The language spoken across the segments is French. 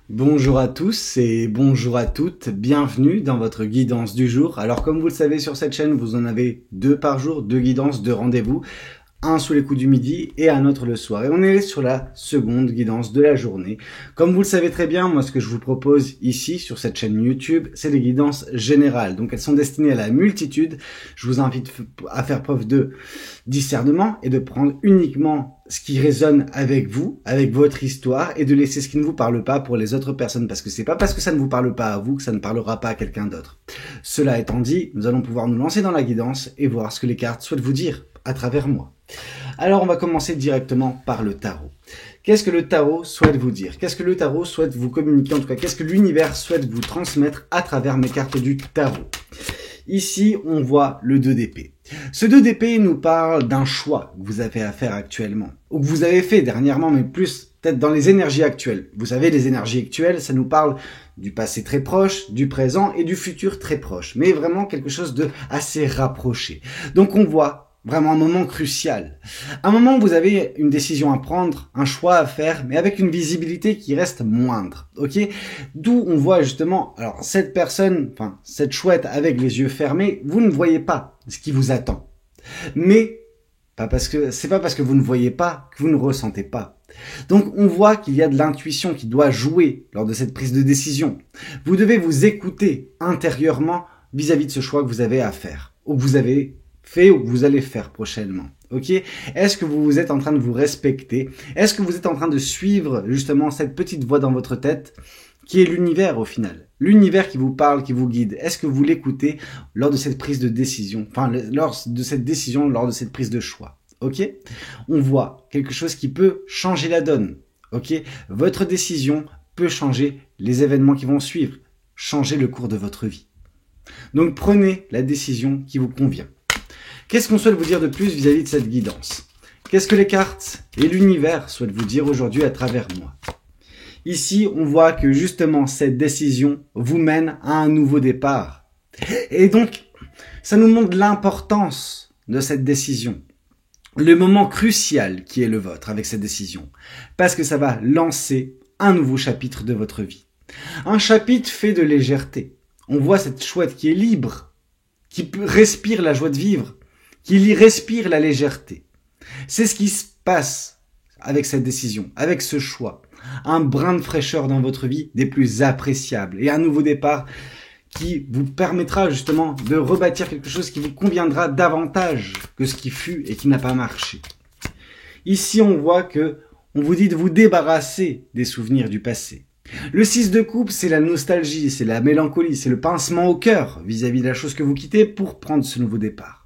Bonjour à tous et bonjour à toutes, bienvenue dans votre guidance du jour. Alors comme vous le savez sur cette chaîne, vous en avez 2 par jour, 2 guidances, 2 rendez-vous, un sous les coups du midi et un autre le soir. Et on est sur la seconde guidance de la journée. Comme vous le savez très bien, moi ce que je vous propose ici sur cette chaîne YouTube, c'est des guidances générales. Donc elles sont destinées à la multitude. Je vous invite à faire preuve de discernement et de prendre uniquement ce qui résonne avec vous, avec votre histoire, et de laisser ce qui ne vous parle pas pour les autres personnes, parce que c'est pas parce que ça ne vous parle pas à vous que ça ne parlera pas à quelqu'un d'autre. Cela étant dit, nous allons pouvoir nous lancer dans la guidance et voir ce que les cartes souhaitent vous dire à travers moi. Alors on va commencer directement par le tarot. Qu'est-ce que le tarot souhaite vous dire? Qu'est-ce que le tarot souhaite vous communiquer? En tout cas, qu'est-ce que l'univers souhaite vous transmettre à travers mes cartes du tarot? Ici, on voit le 2 d'épée. Ce 2 d'épée nous parle d'un choix que vous avez à faire actuellement, ou que vous avez fait dernièrement, mais plus peut-être dans les énergies actuelles. Vous savez, les énergies actuelles, ça nous parle du passé très proche, du présent et du futur très proche, mais vraiment quelque chose de assez rapproché. Donc on voit vraiment un moment crucial. Un moment où vous avez une décision à prendre, un choix à faire, mais avec une visibilité qui reste moindre. Ok? D'où on voit justement, alors cette personne, enfin cette chouette avec les yeux fermés, vous ne voyez pas ce qui vous attend. Mais c'est pas parce que vous ne voyez pas que vous ne ressentez pas. Donc on voit qu'il y a de l'intuition qui doit jouer lors de cette prise de décision. Vous devez vous écouter intérieurement vis-à-vis de ce choix que vous avez à faire, ou que vous avez fait ou que vous allez faire prochainement. Ok? Est-ce que vous êtes en train de vous respecter? Est-ce que vous êtes en train de suivre justement cette petite voix dans votre tête qui est l'univers au final? L'univers qui vous parle, qui vous guide. Est-ce que vous l'écoutez lors de cette prise de décision? Enfin, lors de cette décision, lors de cette prise de choix. Ok? On voit quelque chose qui peut changer la donne. Ok? Votre décision peut changer les événements qui vont suivre, changer le cours de votre vie. Donc prenez la décision qui vous convient. Qu'est-ce qu'on souhaite vous dire de plus vis-à-vis de cette guidance? Qu'est-ce que les cartes et l'univers souhaitent vous dire aujourd'hui à travers moi? Ici, on voit que justement cette décision vous mène à un nouveau départ. Et donc, ça nous montre l'importance de cette décision. Le moment crucial qui est le vôtre avec cette décision. Parce que ça va lancer un nouveau chapitre de votre vie. Un chapitre fait de légèreté. On voit cette chouette qui est libre, qui respire la joie de vivre, qui y respire la légèreté. C'est ce qui se passe avec cette décision, avec ce choix. Un brin de fraîcheur dans votre vie des plus appréciables et un nouveau départ qui vous permettra justement de rebâtir quelque chose qui vous conviendra davantage que ce qui fut et qui n'a pas marché. Ici, on voit que on vous dit de vous débarrasser des souvenirs du passé. Le 6 de coupe, c'est la nostalgie, c'est la mélancolie, c'est le pincement au cœur vis-à-vis de la chose que vous quittez pour prendre ce nouveau départ.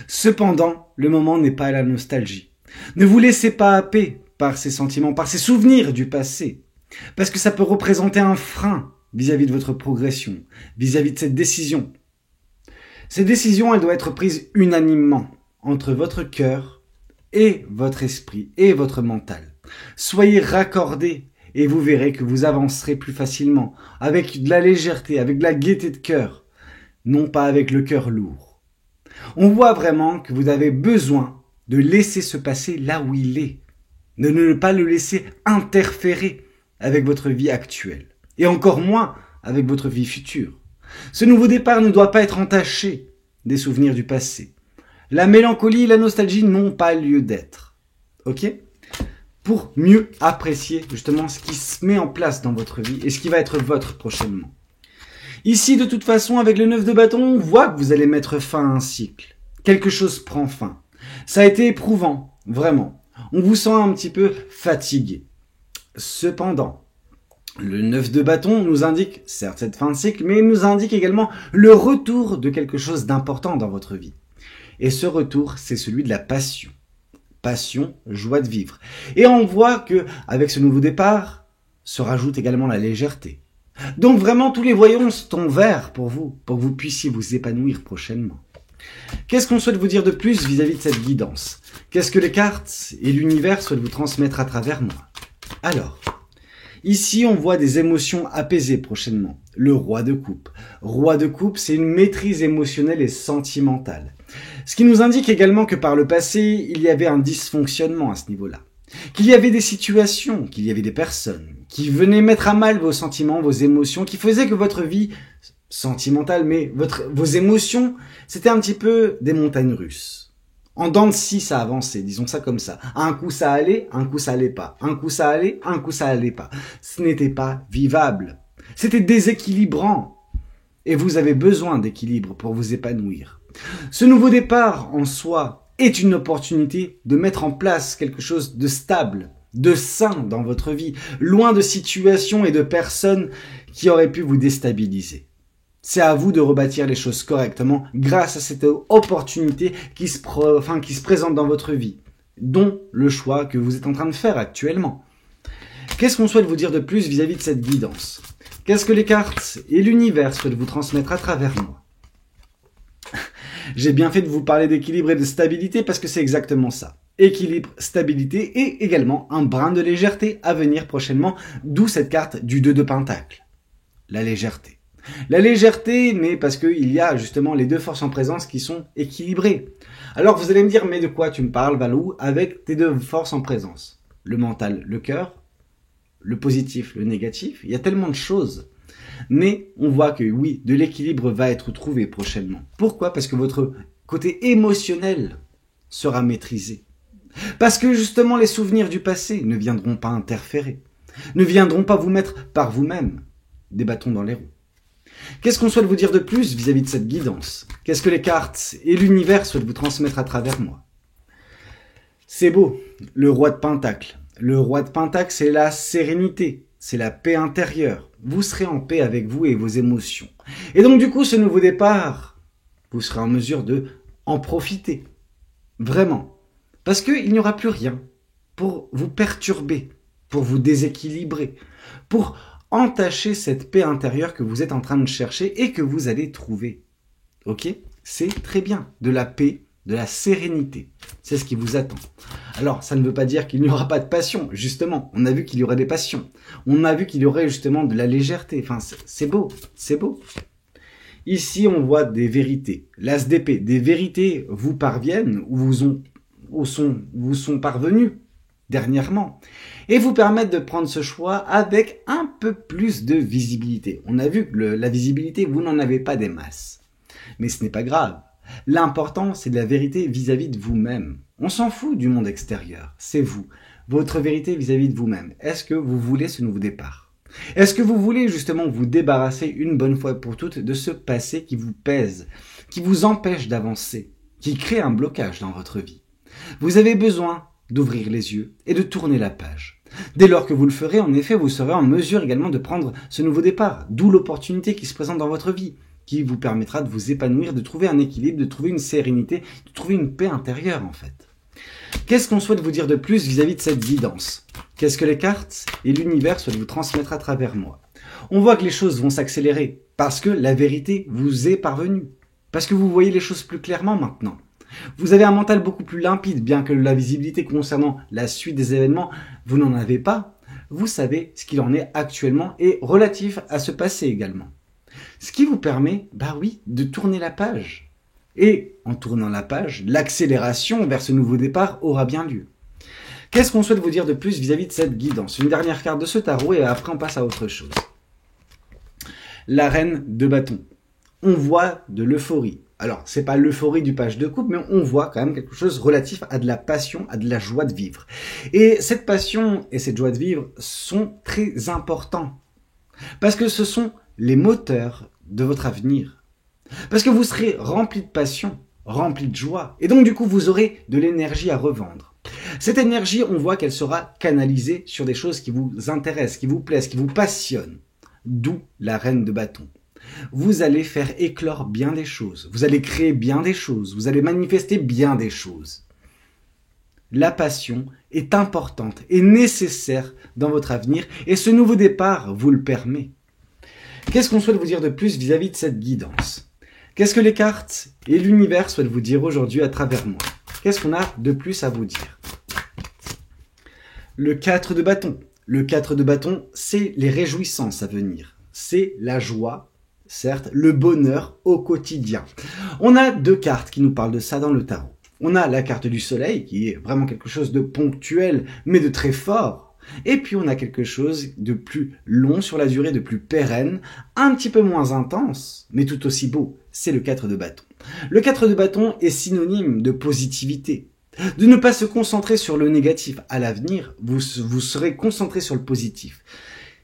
Cependant, le moment n'est pas à la nostalgie. Ne vous laissez pas happer par ces sentiments, par ces souvenirs du passé, parce que ça peut représenter un frein vis-à-vis de votre progression, vis-à-vis de cette décision. Cette décision, elle doit être prise unanimement entre votre cœur et votre esprit et votre mental. Soyez raccordés et vous verrez que vous avancerez plus facilement, avec de la légèreté, avec de la gaieté de cœur, non pas avec le cœur lourd. On voit vraiment que vous avez besoin de laisser ce passé là où il est, de ne pas le laisser interférer avec votre vie actuelle, et encore moins avec votre vie future. Ce nouveau départ ne doit pas être entaché des souvenirs du passé. La mélancolie et la nostalgie n'ont pas lieu d'être. Ok? Pour mieux apprécier justement ce qui se met en place dans votre vie et ce qui va être votre prochainement. Ici, de toute façon, avec le 9 de bâton, on voit que vous allez mettre fin à un cycle. Quelque chose prend fin. Ça a été éprouvant, vraiment. On vous sent un petit peu fatigué. Cependant, le 9 de bâton nous indique, certes cette fin de cycle, mais il nous indique également le retour de quelque chose d'important dans votre vie. Et ce retour, c'est celui de la passion. Passion, joie de vivre. Et on voit que, avec ce nouveau départ, se rajoute également la légèreté. Donc vraiment, tous les voyants sont verts pour que vous puissiez vous épanouir prochainement. Qu'est-ce qu'on souhaite vous dire de plus vis-à-vis de cette guidance? Qu'est-ce que les cartes et l'univers souhaitent vous transmettre à travers moi? Alors, ici, on voit des émotions apaisées prochainement. Le roi de coupe. Roi de coupe, c'est une maîtrise émotionnelle et sentimentale. Ce qui nous indique également que par le passé, il y avait un dysfonctionnement à ce niveau-là. qu'il y avait des situations, qu'il y avait des personnes qui venaient mettre à mal vos sentiments, vos émotions, qui faisaient que votre vie sentimentale, mais vos émotions, c'était un petit peu des montagnes russes. En dents de scie, ça avançait, disons ça comme ça. Un coup ça allait, un coup ça allait pas. Un coup ça allait, un coup ça allait pas. Ce n'était pas vivable. C'était déséquilibrant. Et vous avez besoin d'équilibre pour vous épanouir. Ce nouveau départ en soi est une opportunité de mettre en place quelque chose de stable, de sain dans votre vie, loin de situations et de personnes qui auraient pu vous déstabiliser. C'est à vous de rebâtir les choses correctement grâce à cette opportunité qui se présente dans votre vie, dont le choix que vous êtes en train de faire actuellement. Qu'est-ce qu'on souhaite vous dire de plus vis-à-vis de cette guidance ? Qu'est-ce que les cartes et l'univers souhaitent vous transmettre à travers moi ? J'ai bien fait de vous parler d'équilibre et de stabilité parce que c'est exactement ça. Équilibre, stabilité et également un brin de légèreté à venir prochainement, d'où cette carte du 2 de Pentacle. La légèreté. La légèreté, mais parce qu'il y a justement les deux forces en présence qui sont équilibrées. Alors vous allez me dire, mais de quoi tu me parles, Valou, avec tes deux forces en présence ? Le mental, le cœur, le positif, le négatif, il y a tellement de choses. Mais on voit que oui, de l'équilibre va être trouvé prochainement. Pourquoi ? Parce que votre côté émotionnel sera maîtrisé. Parce que justement les souvenirs du passé ne viendront pas interférer, ne viendront pas vous mettre par vous-même des bâtons dans les roues. Qu'est-ce qu'on souhaite vous dire de plus vis-à-vis de cette guidance ? Qu'est-ce que les cartes et l'univers souhaitent vous transmettre à travers moi ? C'est beau, le roi de Pentacle. Le roi de Pentacle, c'est la sérénité, c'est la paix intérieure. Vous serez en paix avec vous et vos émotions. Et donc du coup, ce nouveau départ, vous serez en mesure de en profiter. Vraiment. Parce qu'il n'y aura plus rien pour vous perturber, pour vous déséquilibrer, pour entacher cette paix intérieure que vous êtes en train de chercher et que vous allez trouver. Ok ? C'est très bien. De la paix, de la sérénité. C'est ce qui vous attend. Alors, ça ne veut pas dire qu'il n'y aura pas de passion. Justement, on a vu qu'il y aurait des passions. On a vu qu'il y aurait justement de la légèreté. Enfin, c'est beau. C'est beau. Ici, on voit des vérités. L'as d'épée. Des vérités vous parviennent ou vous sont parvenues dernièrement et vous permettent de prendre ce choix avec un peu plus de visibilité. On a vu que la visibilité, vous n'en avez pas des masses. Mais ce n'est pas grave. L'important, c'est de la vérité vis-à-vis de vous-même. On s'en fout du monde extérieur. C'est vous. Votre vérité vis-à-vis de vous-même. Est-ce que vous voulez ce nouveau départ ? Est-ce que vous voulez justement vous débarrasser une bonne fois pour toutes de ce passé qui vous pèse, qui vous empêche d'avancer, qui crée un blocage dans votre vie ? Vous avez besoin d'ouvrir les yeux et de tourner la page. Dès lors que vous le ferez, en effet, vous serez en mesure également de prendre ce nouveau départ, d'où l'opportunité qui se présente dans votre vie, qui vous permettra de vous épanouir, de trouver un équilibre, de trouver une sérénité, de trouver une paix intérieure en fait. Qu'est-ce qu'on souhaite vous dire de plus vis-à-vis de cette guidance ? Qu'est-ce que les cartes et l'univers souhaitent vous transmettre à travers moi ? On voit que les choses vont s'accélérer parce que la vérité vous est parvenue, parce que vous voyez les choses plus clairement maintenant. Vous avez un mental beaucoup plus limpide, bien que la visibilité concernant la suite des événements, vous n'en avez pas. Vous savez ce qu'il en est actuellement et relatif à ce passé également. Ce qui vous permet, de tourner la page. Et en tournant la page, l'accélération vers ce nouveau départ aura bien lieu. Qu'est-ce qu'on souhaite vous dire de plus vis-à-vis de cette guidance ? Une dernière carte de ce tarot et après on passe à autre chose. La reine de bâton. On voit de l'euphorie. Alors, c'est pas l'euphorie du page de coupe, mais on voit quand même quelque chose relatif à de la passion, à de la joie de vivre. Et cette passion et cette joie de vivre sont très importants. Parce que ce sont les moteurs de votre avenir. Parce que vous serez rempli de passion, rempli de joie. Et donc, du coup, vous aurez de l'énergie à revendre. Cette énergie, on voit qu'elle sera canalisée sur des choses qui vous intéressent, qui vous plaisent, qui vous passionnent. D'où la reine de bâton. Vous allez faire éclore bien des choses, vous allez créer bien des choses, vous allez manifester bien des choses. La passion est importante et nécessaire dans votre avenir et ce nouveau départ vous le permet. Qu'est-ce qu'on souhaite vous dire de plus vis-à-vis de cette guidance ? Qu'est-ce que les cartes et l'univers souhaitent vous dire aujourd'hui à travers moi ? Qu'est-ce qu'on a de plus à vous dire ? Le 4 de bâton. Le 4 de bâton, c'est les réjouissances à venir. C'est la joie, certes, le bonheur au quotidien. On a deux cartes qui nous parlent de ça dans le tarot. On a la carte du soleil, qui est vraiment quelque chose de ponctuel, mais de très fort. Et puis on a quelque chose de plus long sur la durée, de plus pérenne, un petit peu moins intense, mais tout aussi beau. C'est le 4 de bâton. Le 4 de bâton est synonyme de positivité. De ne pas se concentrer sur le négatif. À l'avenir, vous serez concentré sur le positif.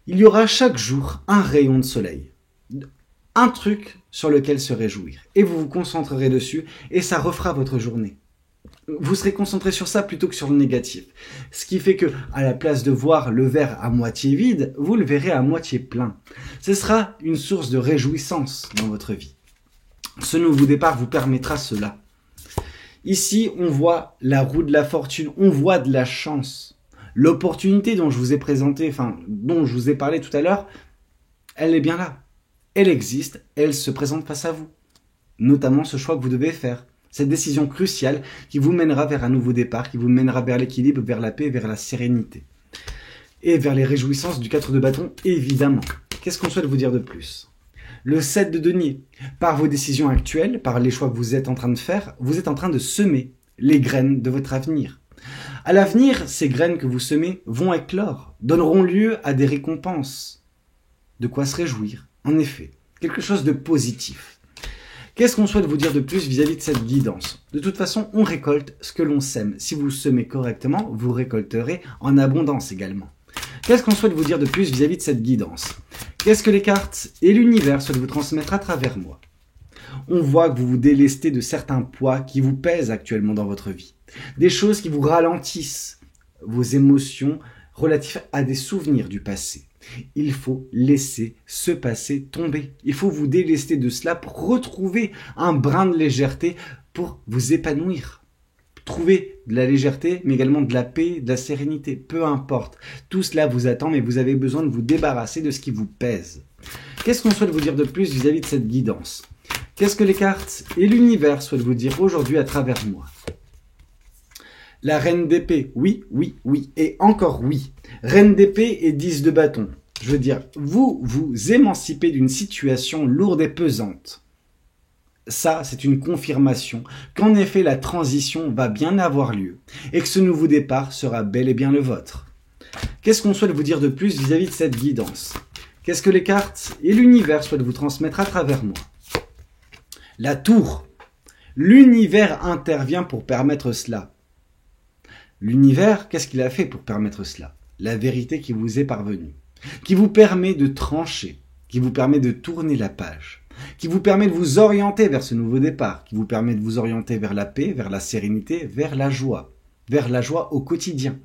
Il y aura chaque jour un rayon de soleil. Un truc sur lequel se réjouir. Et vous vous concentrerez dessus et ça refera votre journée. Vous serez concentré sur ça plutôt que sur le négatif. Ce qui fait que, à la place de voir le verre à moitié vide, vous le verrez à moitié plein. Ce sera une source de réjouissance dans votre vie. Ce nouveau départ vous permettra cela. Ici, on voit la roue de la fortune, on voit de la chance. L'opportunité dont je vous ai présenté, dont je vous ai parlé tout à l'heure, elle est bien là. Elle existe, elle se présente face à vous. Notamment ce choix que vous devez faire. Cette décision cruciale qui vous mènera vers un nouveau départ, qui vous mènera vers l'équilibre, vers la paix, vers la sérénité. Et vers les réjouissances du 4 de bâton, évidemment. Qu'est-ce qu'on souhaite vous dire de plus ? Le 7 de denier. Par vos décisions actuelles, par les choix que vous êtes en train de faire, vous êtes en train de semer les graines de votre avenir. À l'avenir, ces graines que vous semez vont éclore, donneront lieu à des récompenses. De quoi se réjouir, en effet. Quelque chose de positif. Qu'est-ce qu'on souhaite vous dire de plus vis-à-vis de cette guidance ? De toute façon, on récolte ce que l'on sème. Si vous semez correctement, vous récolterez en abondance également. Qu'est-ce qu'on souhaite vous dire de plus vis-à-vis de cette guidance ? Qu'est-ce que les cartes et l'univers souhaitent vous transmettre à travers moi ? On voit que vous vous délestez de certains poids qui vous pèsent actuellement dans votre vie. Des choses qui vous ralentissent vos émotions relatives à des souvenirs du passé. Il faut laisser ce passé tomber. Il faut vous délester de cela pour retrouver un brin de légèreté pour vous épanouir. Trouver de la légèreté, mais également de la paix, de la sérénité, peu importe. Tout cela vous attend, mais vous avez besoin de vous débarrasser de ce qui vous pèse. Qu'est-ce qu'on souhaite vous dire de plus vis-à-vis de cette guidance ? Qu'est-ce que les cartes et l'univers souhaitent vous dire aujourd'hui à travers moi ? La reine d'épée, oui, oui, oui, et encore oui. Reine d'épée et 10 de bâton. Je veux dire, vous vous émancipez d'une situation lourde et pesante. Ça, c'est une confirmation qu'en effet, la transition va bien avoir lieu et que ce nouveau départ sera bel et bien le vôtre. Qu'est-ce qu'on souhaite vous dire de plus vis-à-vis de cette guidance ? Qu'est-ce que les cartes et l'univers souhaitent vous transmettre à travers moi ? La tour. L'univers intervient pour permettre cela. L'univers, qu'est-ce qu'il a fait pour permettre cela ? La vérité qui vous est parvenue, qui vous permet de trancher, qui vous permet de tourner la page, qui vous permet de vous orienter vers ce nouveau départ, qui vous permet de vous orienter vers la paix, vers la sérénité, vers la joie au quotidien.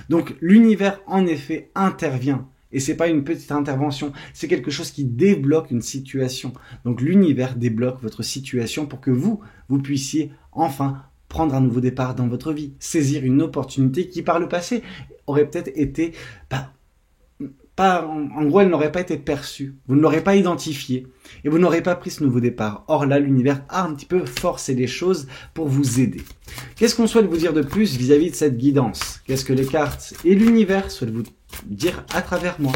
Donc l'univers, en effet, intervient. Et c'est pas une petite intervention, c'est quelque chose qui débloque une situation. Donc l'univers débloque votre situation pour que vous puissiez enfin prendre un nouveau départ dans votre vie, saisir une opportunité qui par le passé aurait peut-être été en gros, elle n'aurait pas été perçue, vous ne l'aurez pas identifiée et vous n'aurez pas pris ce nouveau départ. Or là, l'univers a un petit peu forcé les choses pour vous aider. Qu'est-ce qu'on souhaite vous dire de plus vis-à-vis de cette guidance ? Qu'est-ce que les cartes et l'univers souhaitent vous dire à travers moi ?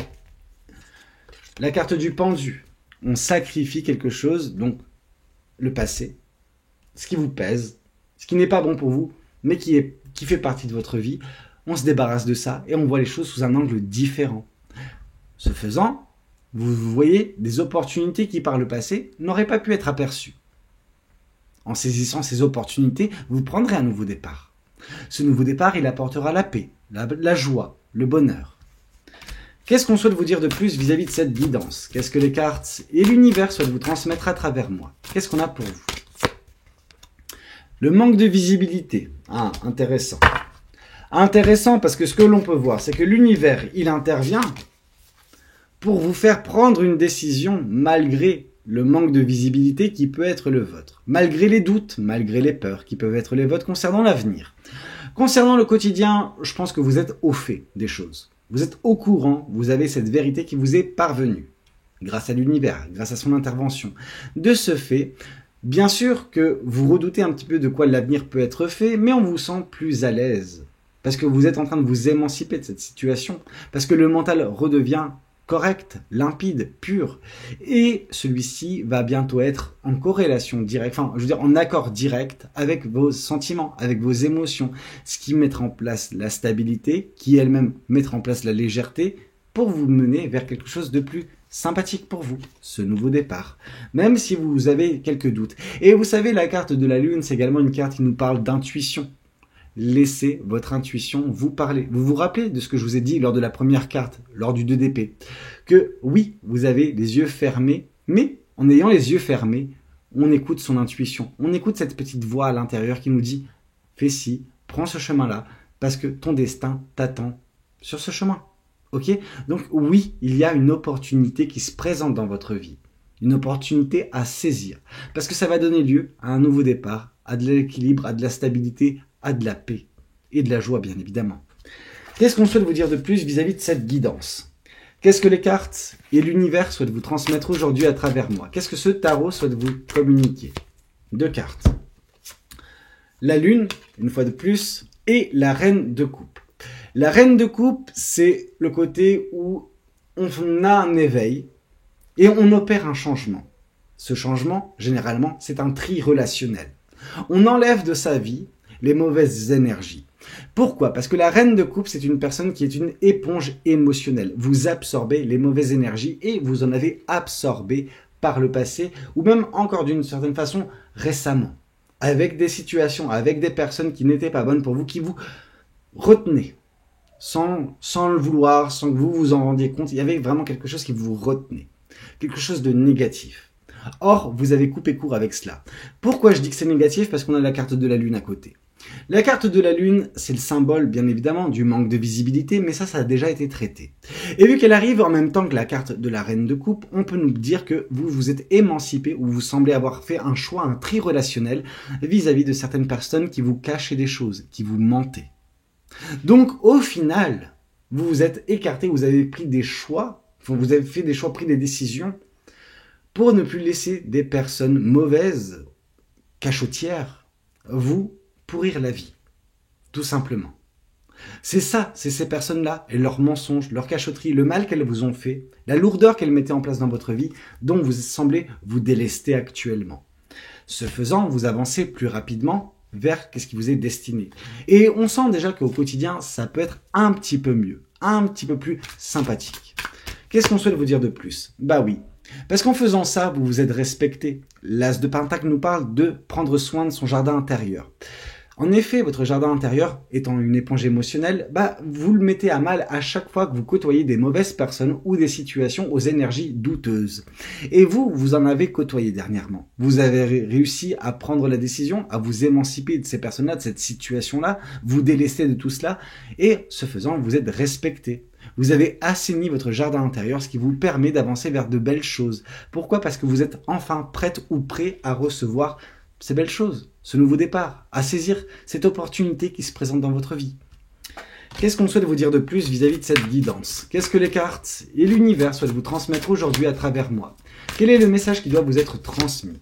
La carte du pendu. On sacrifie quelque chose, donc le passé, ce qui vous pèse, ce qui n'est pas bon pour vous, mais qui fait partie de votre vie. On se débarrasse de ça et on voit les choses sous un angle différent. Ce faisant, vous voyez des opportunités qui par le passé n'auraient pas pu être aperçues. En saisissant ces opportunités, vous prendrez un nouveau départ. Ce nouveau départ, il apportera la paix, la joie, le bonheur. Qu'est-ce qu'on souhaite vous dire de plus vis-à-vis de cette guidance ? Qu'est-ce que les cartes et l'univers souhaitent vous transmettre à travers moi ? Qu'est-ce qu'on a pour vous ? Le manque de visibilité. Ah, intéressant. Intéressant parce que ce que l'on peut voir, c'est que l'univers, il intervient pour vous faire prendre une décision malgré le manque de visibilité qui peut être le vôtre, malgré les doutes, malgré les peurs qui peuvent être les vôtres concernant l'avenir. Concernant le quotidien, je pense que vous êtes au fait des choses. Vous êtes au courant, vous avez cette vérité qui vous est parvenue, grâce à l'univers, grâce à son intervention. De ce fait, bien sûr que vous redoutez un petit peu de quoi l'avenir peut être fait, mais on vous sent plus à l'aise. Parce que vous êtes en train de vous émanciper de cette situation. Parce que le mental redevient correct, limpide, pur. Et celui-ci va bientôt être en corrélation directe, enfin, je veux dire en accord direct avec vos sentiments, avec vos émotions, ce qui mettra en place la stabilité, qui elle-même mettra en place la légèreté pour vous mener vers quelque chose de plus sympathique pour vous, ce nouveau départ, même si vous avez quelques doutes. Et vous savez, la carte de la Lune, c'est également une carte qui nous parle d'intuition. Laissez votre intuition vous parler. Vous vous rappelez de ce que je vous ai dit lors de la première carte, lors du 2 d'épée, que oui, vous avez les yeux fermés, mais en ayant les yeux fermés, on écoute son intuition. On écoute cette petite voix à l'intérieur qui nous dit « Fais ci, prends ce chemin-là, parce que ton destin t'attend sur ce chemin. » Ok ? Donc oui, il y a une opportunité qui se présente dans votre vie. Une opportunité à saisir. Parce que ça va donner lieu à un nouveau départ, à de l'équilibre, à de la stabilité, à de la paix et de la joie, bien évidemment. Qu'est-ce qu'on souhaite vous dire de plus vis-à-vis de cette guidance ? Qu'est-ce que les cartes et l'univers souhaitent vous transmettre aujourd'hui à travers moi ? Qu'est-ce que ce tarot souhaite vous communiquer ? 2 cartes. La Lune, une fois de plus, et la Reine de Coupe. La Reine de Coupe, c'est le côté où on a un éveil et on opère un changement. Ce changement, généralement, c'est un tri relationnel. On enlève de sa vie les mauvaises énergies. Pourquoi ? Parce que la Reine de Coupe, c'est une personne qui est une éponge émotionnelle. Vous absorbez les mauvaises énergies et vous en avez absorbé par le passé ou même encore d'une certaine façon récemment. Avec des situations, avec des personnes qui n'étaient pas bonnes pour vous, qui vous retenaient. Sans le vouloir, sans que vous vous en rendiez compte, il y avait vraiment quelque chose qui vous retenait. Quelque chose de négatif. Or, vous avez coupé court avec cela. Pourquoi je dis que c'est négatif ? Parce qu'on a la carte de la Lune à côté. La carte de la Lune, c'est le symbole, bien évidemment, du manque de visibilité, mais ça a déjà été traité. Et vu qu'elle arrive en même temps que la carte de la Reine de Coupe, on peut nous dire que vous vous êtes émancipé ou vous semblez avoir fait un choix, un tri relationnel vis-à-vis de certaines personnes qui vous cachaient des choses, qui vous mentaient. Donc, au final, vous vous êtes écarté, vous avez pris des choix, vous avez fait des choix, pris des décisions pour ne plus laisser des personnes mauvaises, cachotières, vous pourrir la vie, tout simplement. C'est ça, c'est ces personnes-là, et leurs mensonges, leurs cachotteries, le mal qu'elles vous ont fait, la lourdeur qu'elles mettaient en place dans votre vie, dont vous semblez vous délester actuellement. Ce faisant, vous avancez plus rapidement vers ce qui vous est destiné. Et on sent déjà qu'au quotidien, ça peut être un petit peu mieux, un petit peu plus sympathique. Qu'est-ce qu'on souhaite vous dire de plus ? Bah oui, parce qu'en faisant ça, vous vous êtes respecté. L'As de Pentacle nous parle de prendre soin de son jardin intérieur. En effet, votre jardin intérieur étant une éponge émotionnelle, vous le mettez à mal à chaque fois que vous côtoyez des mauvaises personnes ou des situations aux énergies douteuses. Et vous en avez côtoyé dernièrement. Vous avez réussi à prendre la décision, à vous émanciper de ces personnes-là, de cette situation-là, vous délester de tout cela, et ce faisant, vous êtes respecté. Vous avez assaini votre jardin intérieur, ce qui vous permet d'avancer vers de belles choses. Pourquoi ? Parce que vous êtes enfin prête ou prêt à recevoir ces belles choses, ce nouveau départ, à saisir cette opportunité qui se présente dans votre vie. Qu'est-ce qu'on souhaite vous dire de plus vis-à-vis de cette guidance ? Qu'est-ce que les cartes et l'univers souhaitent vous transmettre aujourd'hui à travers moi ? Quel est le message qui doit vous être transmis ?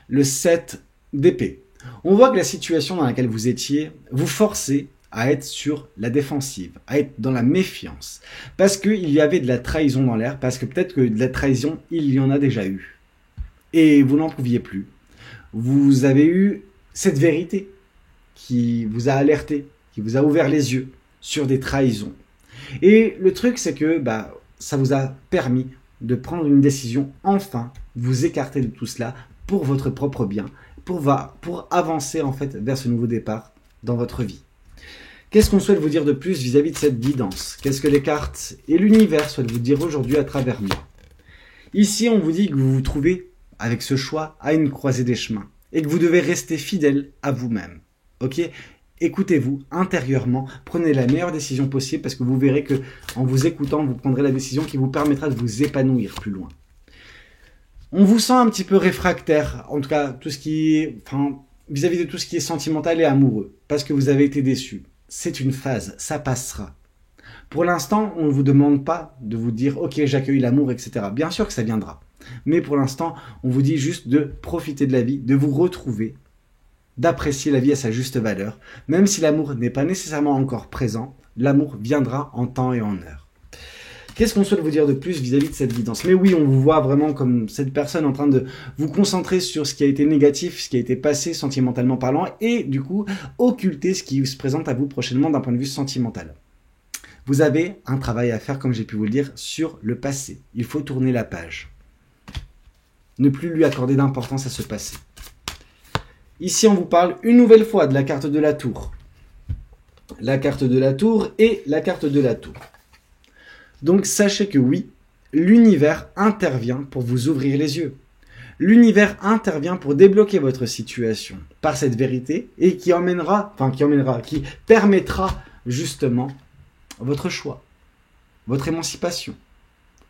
Le 7 d'épée. On voit que la situation dans laquelle vous étiez vous forçait à être sur la défensive, à être dans la méfiance. Parce qu'il y avait de la trahison dans l'air, parce que peut-être que de la trahison, il y en a déjà eu. Et vous n'en pouviez plus. Vous avez eu cette vérité qui vous a alerté, qui vous a ouvert les yeux sur des trahisons. Et le truc, c'est que ça vous a permis de prendre une décision, enfin, vous écarter de tout cela pour votre propre bien, pour avancer en fait vers ce nouveau départ dans votre vie. Qu'est-ce qu'on souhaite vous dire de plus vis-à-vis de cette guidance ? Qu'est-ce que les cartes et l'univers souhaitent vous dire aujourd'hui à travers moi ? Ici, on vous dit que vous vous trouvez avec ce choix à une croisée des chemins et que vous devez rester fidèle à vous-même. Ok ? Écoutez-vous intérieurement, prenez la meilleure décision possible parce que vous verrez que en vous écoutant, vous prendrez la décision qui vous permettra de vous épanouir plus loin. On vous sent un petit peu réfractaire, en tout cas tout ce qui est, vis-à-vis de tout ce qui est sentimental et amoureux, parce que vous avez été déçu. C'est une phase, ça passera. Pour l'instant, on ne vous demande pas de vous dire « Ok, j'accueille l'amour, etc. » Bien sûr que ça viendra. Mais pour l'instant, on vous dit juste de profiter de la vie, de vous retrouver, d'apprécier la vie à sa juste valeur. Même si l'amour n'est pas nécessairement encore présent, l'amour viendra en temps et en heure. Qu'est-ce qu'on souhaite vous dire de plus vis-à-vis de cette guidance? Mais oui, on vous voit vraiment comme cette personne en train de vous concentrer sur ce qui a été négatif, ce qui a été passé sentimentalement parlant, et du coup, occulter ce qui se présente à vous prochainement d'un point de vue sentimental. Vous avez un travail à faire, comme j'ai pu vous le dire, sur le passé. Il faut tourner la page. Ne plus lui accorder d'importance à ce passé. Ici, on vous parle une nouvelle fois de la carte de la tour. La carte de la tour et la carte de la tour. Donc, sachez que oui, l'univers intervient pour vous ouvrir les yeux. L'univers intervient pour débloquer votre situation par cette vérité et qui permettra justement votre choix, votre émancipation.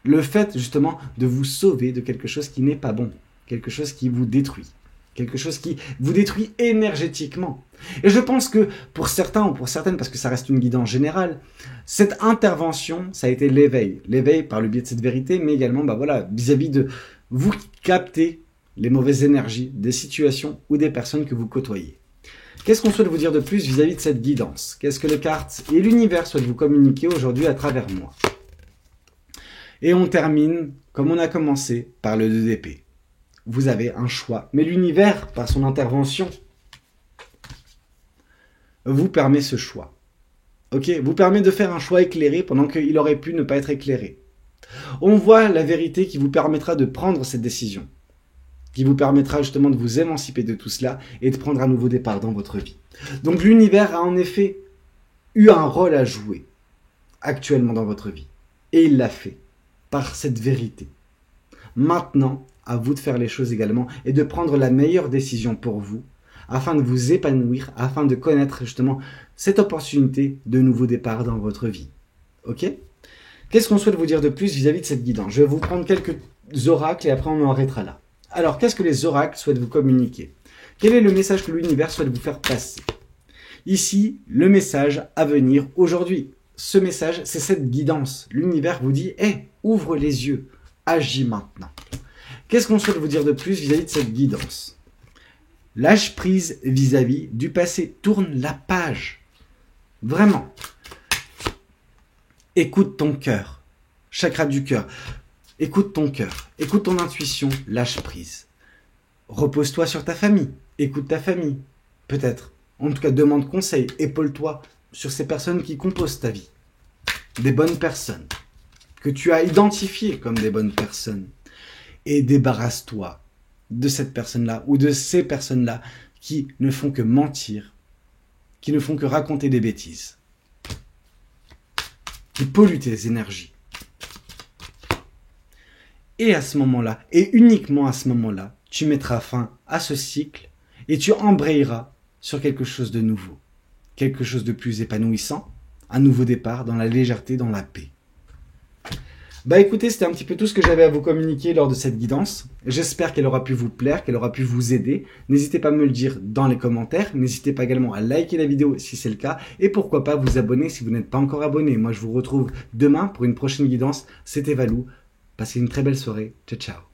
Le fait justement de vous sauver de quelque chose qui n'est pas bon, quelque chose qui vous détruit. Quelque chose qui vous détruit énergétiquement. Et je pense que pour certains ou pour certaines, parce que ça reste une guidance générale, cette intervention, ça a été l'éveil. L'éveil par le biais de cette vérité, mais également vis-à-vis de vous capter les mauvaises énergies des situations ou des personnes que vous côtoyez. Qu'est-ce qu'on souhaite vous dire de plus vis-à-vis de cette guidance? Qu'est-ce que les cartes et l'univers souhaitent vous communiquer aujourd'hui à travers moi? Et on termine, comme on a commencé, par le 2 d'épée. Vous avez un choix. Mais l'univers, par son intervention, vous permet ce choix. Ok, vous permet de faire un choix éclairé pendant qu'il aurait pu ne pas être éclairé. On voit la vérité qui vous permettra de prendre cette décision, qui vous permettra justement de vous émanciper de tout cela et de prendre un nouveau départ dans votre vie. Donc l'univers a en effet eu un rôle à jouer actuellement dans votre vie. Et il l'a fait par cette vérité. Maintenant, à vous de faire les choses également et de prendre la meilleure décision pour vous afin de vous épanouir, afin de connaître justement cette opportunité de nouveau départ dans votre vie. Ok? Qu'est-ce qu'on souhaite vous dire de plus vis-à-vis de cette guidance? Je vais vous prendre quelques oracles et après on en arrêtera là. Alors, qu'est-ce que les oracles souhaitent vous communiquer? Quel est le message que l'univers souhaite vous faire passer? Ici, le message à venir aujourd'hui. Ce message, c'est cette guidance. L'univers vous dit, ouvre les yeux, agis maintenant. Qu'est-ce qu'on souhaite vous dire de plus vis-à-vis de cette guidance? Lâche prise vis-à-vis du passé. Tourne la page. Vraiment. Écoute ton cœur. Chakra du cœur. Écoute ton cœur. Écoute ton intuition. Lâche prise. Repose-toi sur ta famille. Écoute ta famille. Peut-être. En tout cas, demande conseil. Épaule-toi sur ces personnes qui composent ta vie. Des bonnes personnes. Que tu as identifiées comme des bonnes personnes. Et débarrasse-toi de cette personne-là ou de ces personnes-là qui ne font que mentir, qui ne font que raconter des bêtises, qui polluent tes énergies. Et à ce moment-là, et uniquement à ce moment-là, tu mettras fin à ce cycle et tu embrayeras sur quelque chose de nouveau, quelque chose de plus épanouissant, un nouveau départ dans la légèreté, dans la paix. Bah écoutez, c'était un petit peu tout ce que j'avais à vous communiquer lors de cette guidance. J'espère qu'elle aura pu vous plaire, qu'elle aura pu vous aider. N'hésitez pas à me le dire dans les commentaires. N'hésitez pas également à liker la vidéo si c'est le cas. Et pourquoi pas vous abonner si vous n'êtes pas encore abonné. Moi, je vous retrouve demain pour une prochaine guidance. C'était Valou. Passez une très belle soirée. Ciao, ciao.